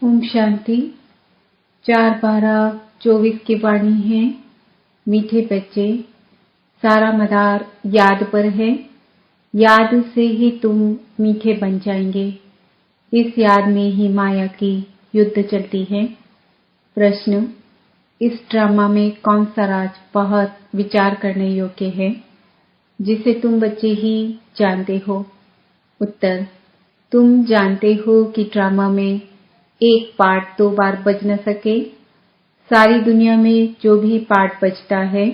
ओम शांति। 4/12/24 की वाणी है। मीठे बच्चे, सारा मदार याद पर है। याद से ही तुम मीठे बन जाएंगे। इस याद में ही माया की युद्ध चलती है। प्रश्न: इस ड्रामा में कौन सा राज बहुत विचार करने योग्य है, जिसे तुम बच्चे ही जानते हो? उत्तर: तुम जानते हो कि ड्रामा में एक पार्ट 2 बार बज न सके। सारी दुनिया में जो भी पार्ट बजता है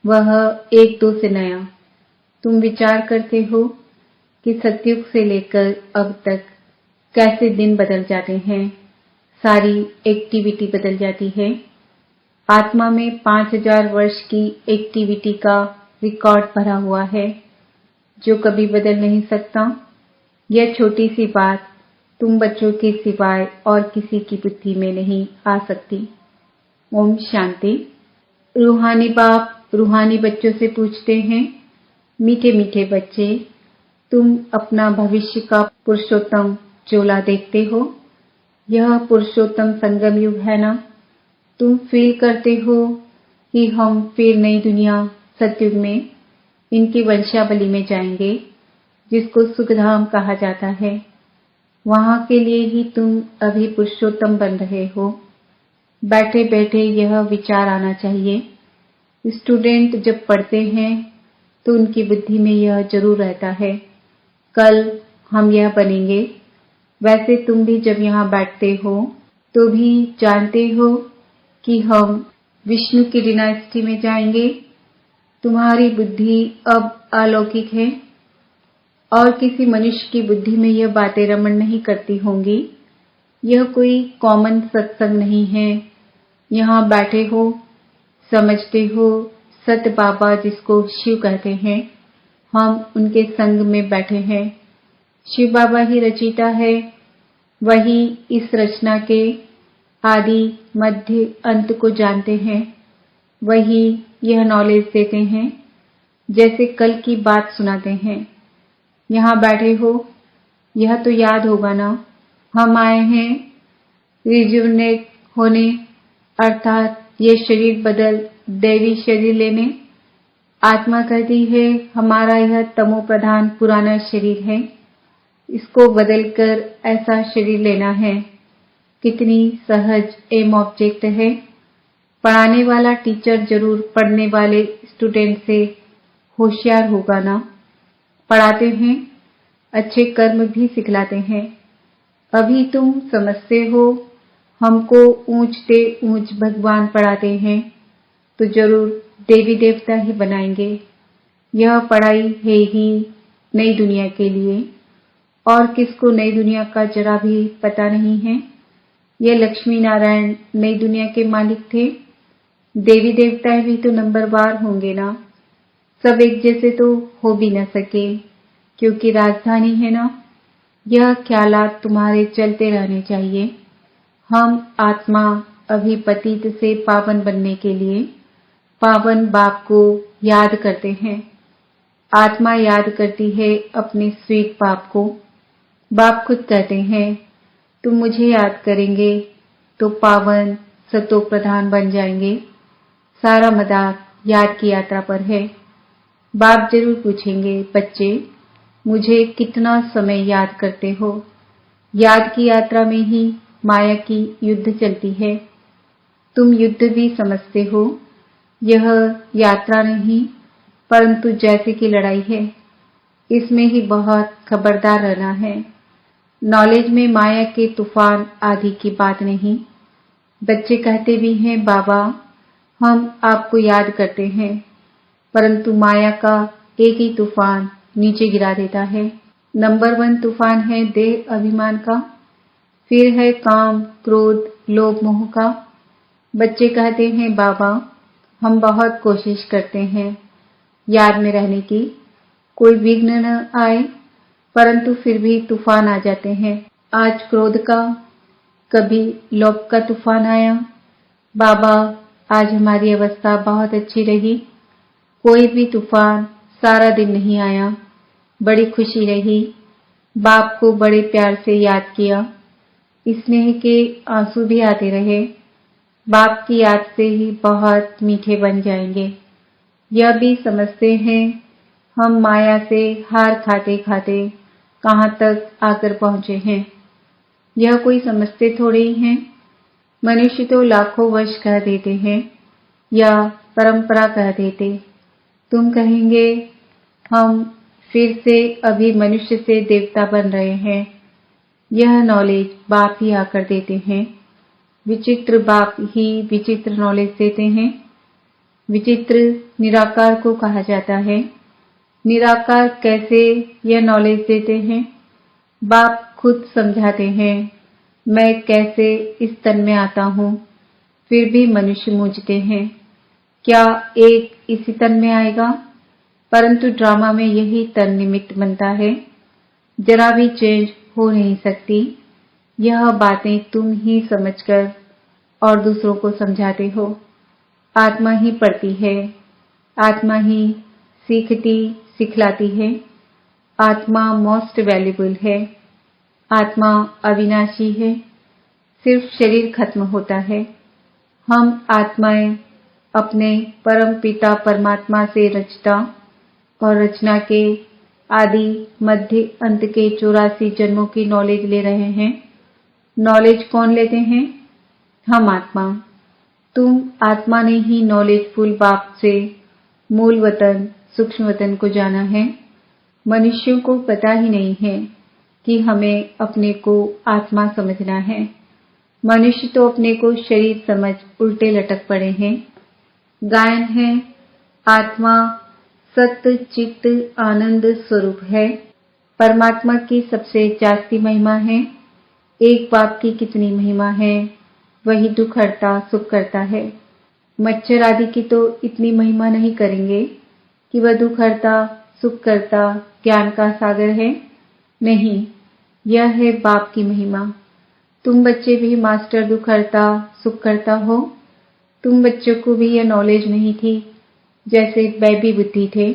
वह 1-2 से नया। तुम विचार करते हो कि सतयुग से लेकर अब तक कैसे दिन बदल जाते हैं, सारी एक्टिविटी बदल जाती है। आत्मा में 5000 वर्ष की एक्टिविटी का रिकॉर्ड भरा हुआ है, जो कभी बदल नहीं सकता। यह छोटी सी बात तुम बच्चों के सिवाय और किसी की बुद्धि में नहीं आ सकती। ओम शांति। रूहानी बाप रूहानी बच्चों से पूछते हैं, मीठे मीठे बच्चे, तुम अपना भविष्य का पुरुषोत्तम चोला देखते हो? यह पुरुषोत्तम संगम युग है ना? तुम फील करते हो कि हम फिर नई दुनिया सतयुग में इनकी वंशावली में जाएंगे, जिसको सुखधाम कहा जाता है। वहां के लिए ही तुम अभी पुरुषोत्तम बन रहे हो। बैठे बैठे यह विचार आना चाहिए। स्टूडेंट जब पढ़ते हैं तो उनकी बुद्धि में यह जरूर रहता है, कल हम यह बनेंगे। वैसे तुम भी जब यहाँ बैठते हो तो भी जानते हो कि हम विष्णु की डिनास्टी में जाएंगे। तुम्हारी बुद्धि अब अलौकिक है और किसी मनुष्य की बुद्धि में यह बातें रमण नहीं करती होंगी। यह कोई कॉमन सत्संग नहीं है। यहाँ बैठे हो, समझते हो, सत बाबा जिसको शिव कहते हैं, हम उनके संग में बैठे हैं। शिव बाबा ही रचयिता है, वही इस रचना के आदि मध्य अंत को जानते हैं। वही यह नॉलेज देते हैं, जैसे कल की बात सुनाते हैं। यहाँ बैठे हो, यह तो याद होगा ना, हम आए हैं रिजुवनेट होने, अर्थात ये शरीर बदल दैवी शरीर लेने। आत्मा कहती है हमारा यह तमो प्रधान पुराना शरीर है, इसको बदलकर ऐसा शरीर लेना है। कितनी सहज एम ऑब्जेक्ट है। पढ़ाने वाला टीचर जरूर पढ़ने वाले स्टूडेंट से होशियार होगा ना। पढ़ाते हैं, अच्छे कर्म भी सिखलाते हैं। अभी तुम समझते हो हमको ऊंच से ऊंच भगवान पढ़ाते हैं, तो जरूर देवी देवता ही बनाएंगे। यह पढ़ाई है ही नई दुनिया के लिए, और किसको नई दुनिया का जरा भी पता नहीं है। यह लक्ष्मी नारायण नई दुनिया के मालिक थे। देवी देवता भी तो नंबरवार होंगे ना। सब एक जैसे तो हो भी न सके, क्योंकि राजधानी है ना। यह ख्यालात तुम्हारे चलते रहने चाहिए। हम आत्मा अभी पतित से पावन बनने के लिए पावन बाप को याद करते हैं। आत्मा याद करती है अपने स्वीट बाप को। बाप खुद कहते हैं, तुम मुझे याद करेंगे तो पावन सतो प्रधान बन जाएंगे। सारा मदार याद की यात्रा पर है। बाप जरूर पूछेंगे, बच्चे मुझे कितना समय याद करते हो? याद की यात्रा में ही माया की युद्ध चलती है। तुम युद्ध भी समझते हो, यह यात्रा नहीं परंतु जैसे की लड़ाई है। इसमें ही बहुत खबरदार रहना है। नॉलेज में माया के तूफान आदि की बात नहीं। बच्चे कहते भी हैं, बाबा हम आपको याद करते हैं, परंतु माया का एक ही तूफान नीचे गिरा देता है। नंबर 1 तूफान है देह अभिमान का, फिर है काम क्रोध लोभ मोह का। बच्चे कहते हैं, बाबा हम बहुत कोशिश करते हैं याद में रहने की, कोई विघ्न न आए, परंतु फिर भी तूफान आ जाते हैं। आज क्रोध का, कभी लोभ का तूफान आया। बाबा आज हमारी अवस्था बहुत अच्छी रही, कोई भी तूफान सारा दिन नहीं आया, बड़ी खुशी रही। बाप को बड़े प्यार से याद किया। स्नेह के आंसू भी आते रहे, बाप की याद से ही बहुत मीठे बन जाएंगे। यह भी समझते हैं हम माया से हार खाते खाते कहाँ तक आकर पहुंचे हैं। यह कोई समझते थोड़े ही हैं। मनुष्य तो लाखों वर्ष कह देते हैं या परंपरा कह देते। तुम कहेंगे हम फिर से अभी मनुष्य से देवता बन रहे हैं। यह नॉलेज बाप ही आकर देते हैं। विचित्र बाप ही विचित्र नॉलेज देते हैं। विचित्र निराकार को कहा जाता है। निराकार कैसे यह नॉलेज देते हैं? बाप खुद समझाते हैं, मैं कैसे इस तन में आता हूँ, फिर भी मनुष्य मूझते हैं, क्या एक इसी तन में आएगा? परंतु ड्रामा में यही तन निमित्त बनता है, जरा भी चेंज हो नहीं सकती। यह बातें तुम ही समझकर और दूसरों को समझाते हो। आत्मा ही पढ़ती है, आत्मा ही सीखती सिखलाती है। आत्मा मोस्ट वैल्यूबल है। आत्मा अविनाशी है। सिर्फ शरीर खत्म होता है। हम आत्माएं अपने परम पिता परमात्मा से रचता और रचना के आदि मध्य अंत के 84 जन्मों की नॉलेज ले रहे हैं। नॉलेज कौन लेते हैं? हम आत्मा। तुम आत्मा ने ही नॉलेजफुल बाप से मूल वतन सूक्ष्म वतन को जाना है। मनुष्यों को पता ही नहीं है कि हमें अपने को आत्मा समझना है। मनुष्य तो अपने को शरीर समझ उल्टे लटक पड़े हैं। गायन है, आत्मा सत्य चित्त आनंद स्वरूप है। परमात्मा की सबसे जास्ती महिमा है। एक बाप की कितनी महिमा है, वही दुख हरता सुख करता है। मच्छर आदि की तो इतनी महिमा नहीं करेंगे कि वह दुख हरता सुख करता ज्ञान का सागर है। नहीं, यह है बाप की महिमा। तुम बच्चे भी मास्टर दुख हरता सुख करता हो। तुम बच्चों को भी यह नॉलेज नहीं थी, जैसे बेबी बुद्धि थे।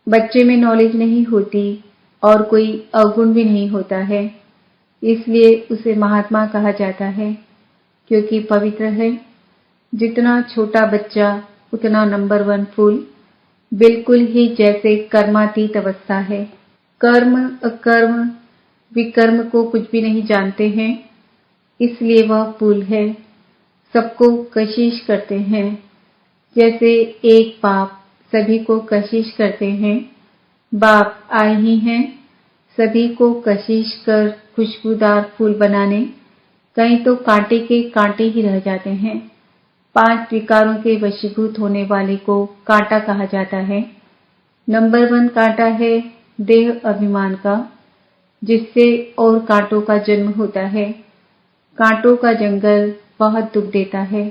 बच्चे में नॉलेज नहीं होती और कोई अवगुण भी नहीं होता है, इसलिए उसे महात्मा कहा जाता है, क्योंकि पवित्र है। जितना छोटा बच्चा उतना नंबर 1 फूल, बिल्कुल ही जैसे कर्मातीत अवस्था है। कर्म अकर्म विकर्म को कुछ भी नहीं जानते हैं, इसलिए वह फूल है। सबको कशिश करते हैं, जैसे एक बाप सभी को कशिश करते हैं। बाप आए ही हैं सभी को कशिश कर खुशबूदार फूल बनाने। कहीं तो कांटे के कांटे ही रह जाते हैं। 5 विकारों के वशीभूत होने वाले को कांटा कहा जाता है। नंबर 1 कांटा है देह अभिमान का, जिससे और कांटों का जन्म होता है। कांटों का जंगल बहुत दुख देता है।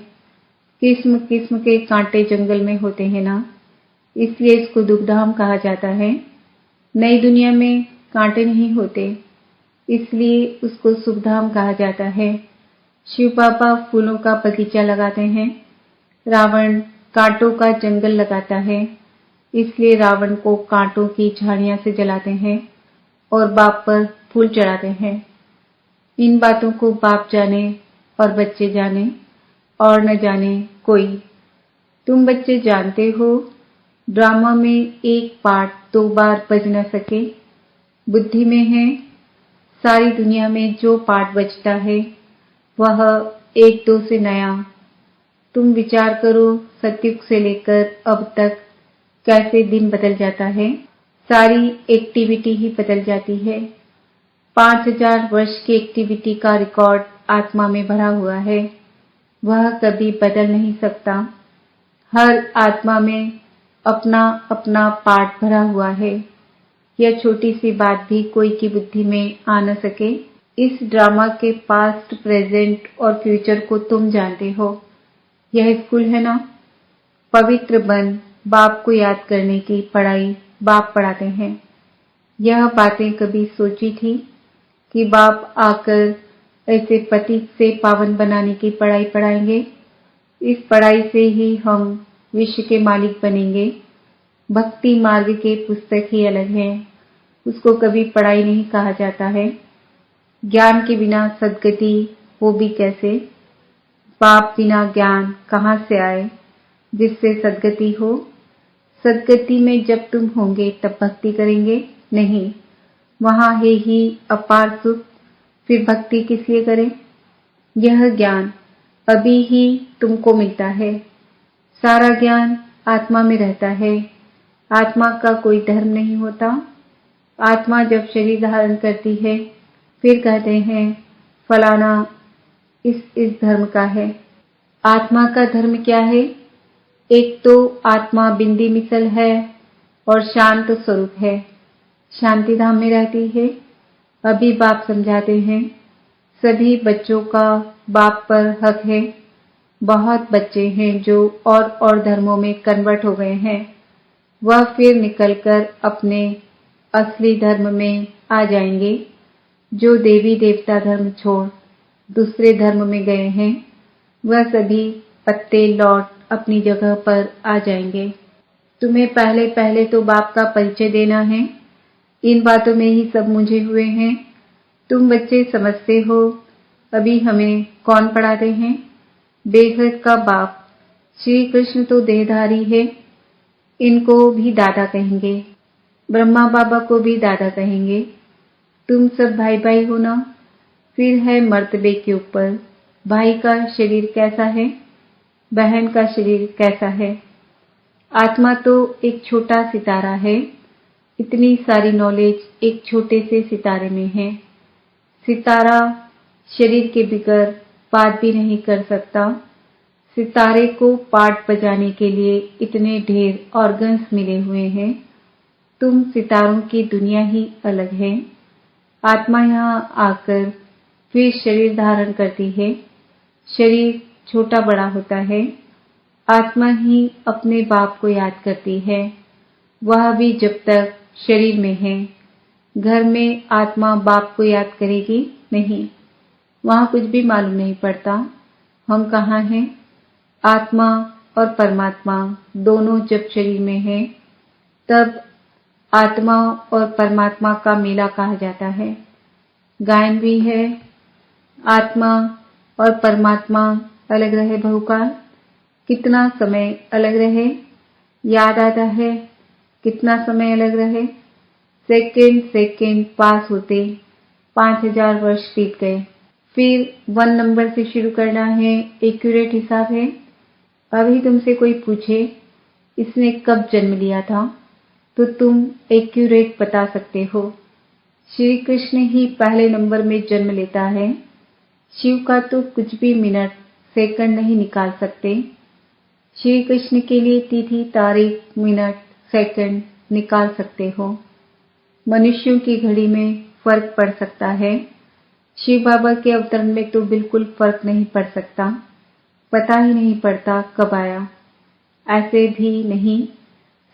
किस्म किस्म के कांटे जंगल में होते हैं ना, इसलिए इसको दुखधाम कहा जाता है। नई दुनिया में कांटे नहीं होते, इसलिए उसको सुखधाम कहा जाता है। शिव बाबा फूलों का बगीचा लगाते हैं। रावण कांटों का जंगल लगाता है, इसलिए रावण को कांटों की झाड़ियां से जलाते हैं और बाप पर फूल चढ़ाते हैं। इन बातों को बाप जाने और बच्चे जाने और न जाने कोई। तुम बच्चे जानते हो, ड्रामा में एक पार्ट 2 बार बज न सके। बुद्धि में है, सारी दुनिया में जो पार्ट बजता है वह 1-2 से नया। तुम विचार करो, सतयुग से लेकर अब तक कैसे दिन बदल जाता है। सारी एक्टिविटी ही बदल जाती है। 5000 वर्ष की एक्टिविटी का रिकॉर्ड आत्मा में भरा हुआ है, वह कभी बदल नहीं सकता। हर आत्मा में अपना अपना पार्ट भरा हुआ है। यह छोटी सी बात भी कोई की बुद्धि में आ न सके। इस ड्रामा के पास्ट प्रेजेंट और फ्यूचर को तुम जानते हो। यह स्कूल है ना। पवित्र बन बाप को याद करने की पढ़ाई बाप पढ़ाते हैं। यह बातें कभी सोची थी कि बाप आकर ऐसे पतित से पावन बनाने की पढ़ाई पढ़ाएंगे। इस पढ़ाई से ही हम विश्व के मालिक बनेंगे। भक्ति मार्ग के पुस्तक ही अलग है, उसको कभी पढ़ाई नहीं कहा जाता है। ज्ञान के बिना सद्गति हो भी कैसे? बाप बिना ज्ञान कहाँ से आए जिससे सद्गति हो? सद्गति में जब तुम होंगे तब भक्ति करेंगे? नहीं, वहां है ही अपार सुख, फिर भक्ति किस लिए करें? यह ज्ञान अभी ही तुमको मिलता है। सारा ज्ञान आत्मा में रहता है। आत्मा का कोई धर्म नहीं होता। आत्मा जब शरीर धारण करती है फिर कहते हैं फलाना इस धर्म का है। आत्मा का धर्म क्या है? एक तो आत्मा बिंदी मिसल है और शांत स्वरूप है, शांति धाम में रहती है। अभी बाप समझाते हैं सभी बच्चों का बाप पर हक है। बहुत बच्चे हैं जो और धर्मों में कन्वर्ट हो गए हैं। वह फिर निकलकर अपने असली धर्म में आ जाएंगे। जो देवी देवता धर्म छोड़ दूसरे धर्म में गए हैं वह सभी पत्ते लौट अपनी जगह पर आ जाएंगे। तुम्हें पहले पहले तो बाप का परिचय देना है। इन बातों में ही सब मुझे हुए हैं। तुम बच्चे समझते हो अभी हमें कौन पढ़ाते हैं? बेहद का बाप श्री कृष्ण तो देहधारी है। इनको भी दादा कहेंगे, ब्रह्मा बाबा को भी दादा कहेंगे। तुम सब भाई भाई हो ना? फिर है मर्तबे के ऊपर भाई का शरीर कैसा है, बहन का शरीर कैसा है। आत्मा तो एक छोटा सितारा है। इतनी सारी नॉलेज एक छोटे से सितारे में है। सितारा शरीर के बिगर बात भी नहीं कर सकता। सितारे को पाठ बजाने के लिए इतने ढेर ऑर्गन्स मिले हुए हैं। तुम सितारों की दुनिया ही अलग है। आत्मा यहाँ आकर फिर शरीर धारण करती है। शरीर छोटा बड़ा होता है। आत्मा ही अपने बाप को याद करती है। वह भी जब तक शरीर में है। घर में आत्मा बाप को याद करेगी नहीं। वहां कुछ भी मालूम नहीं पड़ता हम कहाँ हैं। आत्मा और परमात्मा दोनों जब शरीर में हैं तब आत्मा और परमात्मा का मेला कहा जाता है। गायन भी है, आत्मा और परमात्मा अलग रहे बहुकाल। कितना समय अलग रहे याद आता है? कितना समय अलग रहे? सेकंड सेकंड पास होते 5000 वर्ष बीत गए। फिर 1 नंबर से शुरू करना है। एक्यूरेट हिसाब है। अभी तुमसे कोई पूछे इसने कब जन्म लिया था तो तुम एक्यूरेट बता सकते हो। श्री कृष्ण ही पहले नंबर में जन्म लेता है। शिव का तो कुछ भी मिनट सेकंड नहीं निकाल सकते। श्री कृष्ण के लिए तिथि तारीख मिनट सेकंड निकाल सकते हो। मनुष्यों की घड़ी में फर्क पड़ सकता है। शिव बाबा के अवतरण में तो बिल्कुल फर्क नहीं पड़ सकता। पता ही नहीं पड़ता कब आया। ऐसे भी नहीं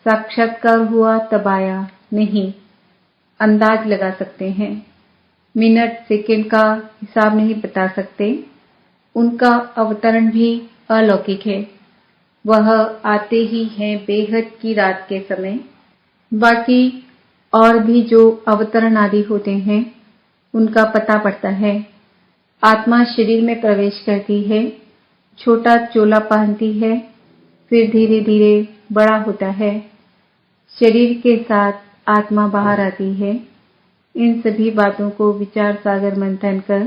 साक्षात्कार हुआ तब आया, नहीं अंदाज लगा सकते हैं। मिनट सेकंड का हिसाब नहीं बता सकते। उनका अवतरण भी अलौकिक है। वह आते ही हैं बेहद की रात के समय। बाकी और भी जो अवतरण आदि होते हैं उनका पता पड़ता है। आत्मा शरीर में प्रवेश करती है, छोटा चोला पहनती है, फिर धीरे धीरे बड़ा होता है। शरीर के साथ आत्मा बाहर आती है। इन सभी बातों को विचार सागर मंथन कर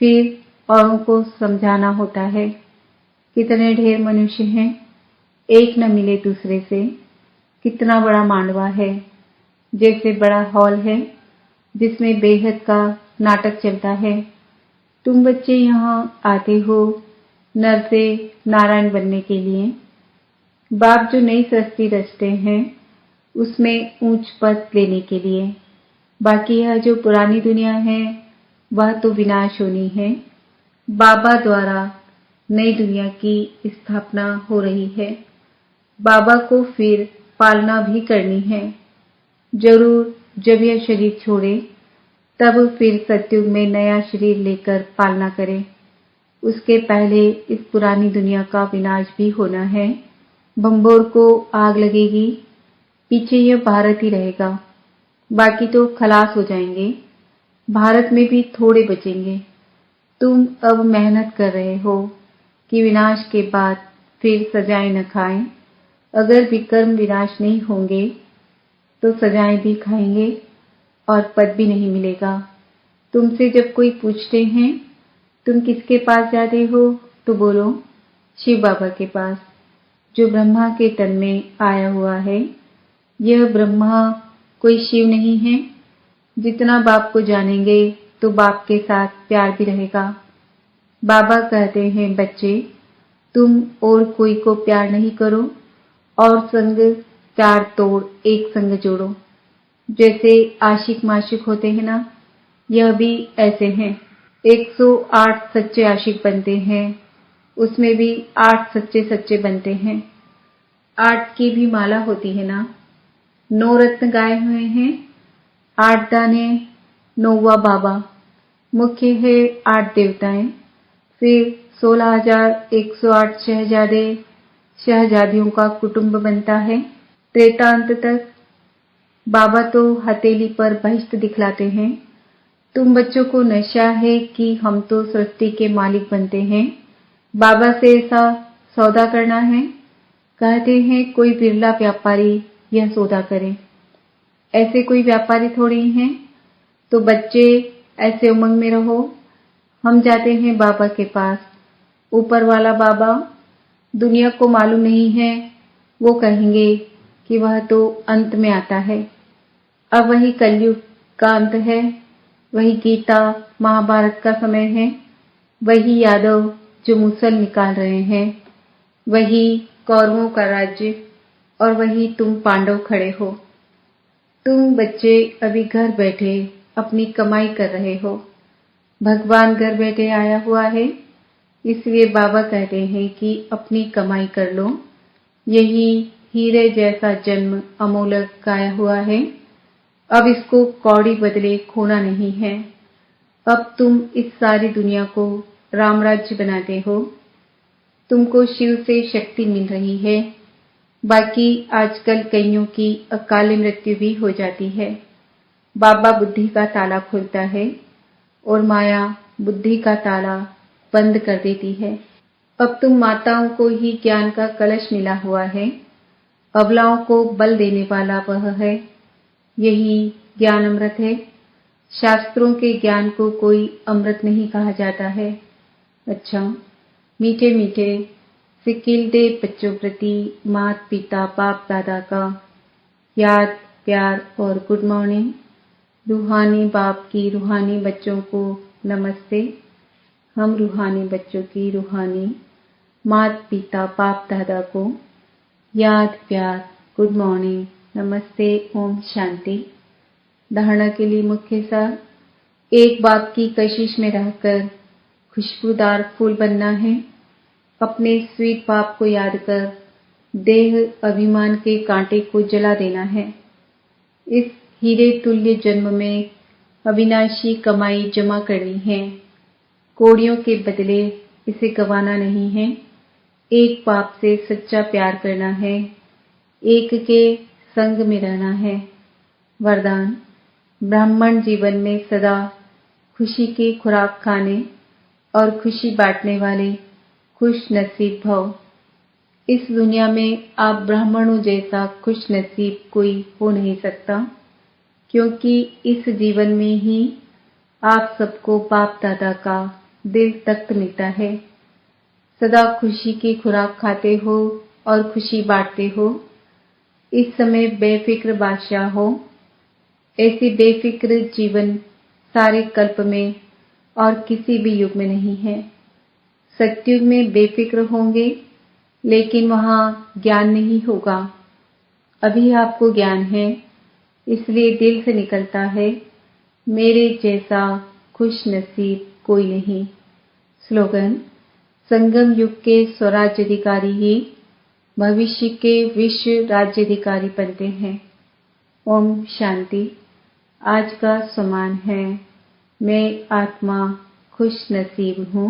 फिर औरों को समझाना होता है। कितने ढेर मनुष्य हैं, एक न मिले दूसरे से। कितना बड़ा मांडवा है, जैसे बड़ा हॉल है जिसमें बेहद का नाटक चलता है। तुम बच्चे यहाँ आते हो नर से नारायण बनने के लिए। बाप जो नई सृष्टि रचते हैं उसमें ऊंच पद लेने के लिए। बाकी यह जो पुरानी दुनिया है वह तो विनाश होनी है। बाबा द्वारा नई दुनिया की स्थापना हो रही है। बाबा को फिर पालना भी करनी है। जरूर जब यह शरीर छोड़े तब फिर सतयुग में नया शरीर लेकर पालना करे। उसके पहले इस पुरानी दुनिया का विनाश भी होना है। बम्बोर को आग लगेगी, पीछे यह भारत ही रहेगा। बाकी तो खलास हो जाएंगे। भारत में भी थोड़े बचेंगे। तुम अब मेहनत कर रहे हो कि विनाश के बाद फिर सजाएं न खाएं। अगर विकर्म विनाश नहीं होंगे तो सजाएं भी खाएंगे और पद भी नहीं मिलेगा। तुमसे जब कोई पूछते हैं तुम किसके पास जाते हो तो बोलो शिव बाबा के पास, जो ब्रह्मा के तन में आया हुआ है। यह ब्रह्मा कोई शिव नहीं है। जितना बाप को जानेंगे तो बाप के साथ प्यार भी रहेगा। बाबा कहते हैं बच्चे, तुम और कोई को प्यार नहीं करो और संग चार तोड़ एक संग जोड़ो। जैसे आशिक माशिक होते हैं ना, यह भी ऐसे हैं। 108 सच्चे आशिक बनते हैं, उसमें भी 8 सच्चे सच्चे बनते हैं। 8 की भी माला होती है ना। 9 रत्न गाए हुए हैं, 8 दाने, 9वां बाबा। मुख्य है 8 देवताएं, फिर 16,108 शहजादे शहजादियों का कुटुंब बनता है। त्रेतांत तक बाबा तो हथेली पर बहिष्ट दिखलाते हैं। तुम बच्चों को नशा है कि हम तो सृष्टि के मालिक बनते हैं, बाबा से ऐसा सौदा करना है। कहते हैं कोई बिरला व्यापारी यह सौदा करे, ऐसे कोई व्यापारी थोड़ी हैं। तो बच्चे ऐसे उमंग में रहो। हम जाते हैं बाबा के पास। ऊपर वाला बाबा दुनिया को मालूम नहीं है, वो कहेंगे कि वह तो अंत में आता है। अब वही कलयुग का अंत है, वही गीता महाभारत का समय है, वही यादव जो मुसल निकाल रहे हैं, वही कौरवों का राज्य और वही तुम पांडव खड़े हो। तुम बच्चे अभी घर बैठे अपनी कमाई कर रहे हो। भगवान घर बैठे आया हुआ है, इसलिए बाबा कहते हैं कि अपनी कमाई कर लो। यही हीरे जैसा जन्म अमोलक गाया हुआ है। अब इसको कौड़ी बदले खोना नहीं है। अब तुम इस सारी दुनिया को रामराज्य बनाते हो। तुमको शिव से शक्ति मिल रही है। बाकी आजकल कईयों की अकाल मृत्यु भी हो जाती है। बाबा बुद्धि का ताला खोलता है और माया बुद्धि का ताला बंद कर देती है। अब तुम माताओं को ही ज्ञान का कलश मिला हुआ है। अबलाओं को बल देने वाला वह है। यही ज्ञान अमृत है। शास्त्रों के ज्ञान को कोई अमृत नहीं कहा जाता है। अच्छा, मीठे मीठे सिकिलते बच्चों प्रति माता पिता बाप दादा का याद प्यार और गुड मॉर्निंग। रूहानी बाप की रूहानी बच्चों को नमस्ते। हम रूहानी बच्चों की रूहानी माता पिता बाप दादा को याद प्यार गुड मॉर्निंग नमस्ते ओम शांति। धारणा के लिए मुख्य सार, एक बाप की कशिश में रहकर खुशबूदार फूल बनना है। अपने स्वीट बाप को याद कर देह अभिमान के कांटे को जला देना है। इस हीरे तुल्य जन्म में अविनाशी कमाई जमा करनी है। कौड़ियों के बदले इसे गंवाना नहीं है। एक बाप से सच्चा प्यार करना है। एक के संग में रहना है। वरदान, ब्राह्मण जीवन में सदा खुशी की खुराक खाने और खुशी बांटने वाले खुश नसीब भव। इस दुनिया में आप ब्राह्मणों जैसा खुश नसीब कोई हो नहीं सकता, क्योंकि इस जीवन में ही आप सबको बाप दादा का दिल तख्त मिलता है। सदा खुशी की खुराक खाते हो और खुशी बांटते हो। इस समय बेफिक्र बादशाह हो। ऐसी बेफिक्र जीवन सारे कल्प में और किसी भी युग में नहीं है। सत्युग में बेफिक्र होंगे, लेकिन वहां ज्ञान नहीं होगा। अभी आपको ज्ञान है, इसलिए दिल से निकलता है, मेरे जैसा खुश नसीब कोई नहीं। स्लोगन, संगम युग के स्वराज्याधिकारी ही भविष्य के विश्व राज्याधिकारी बनते हैं। ओम शांति। आज का सम्मान है, मैं आत्मा खुश नसीब हूँ।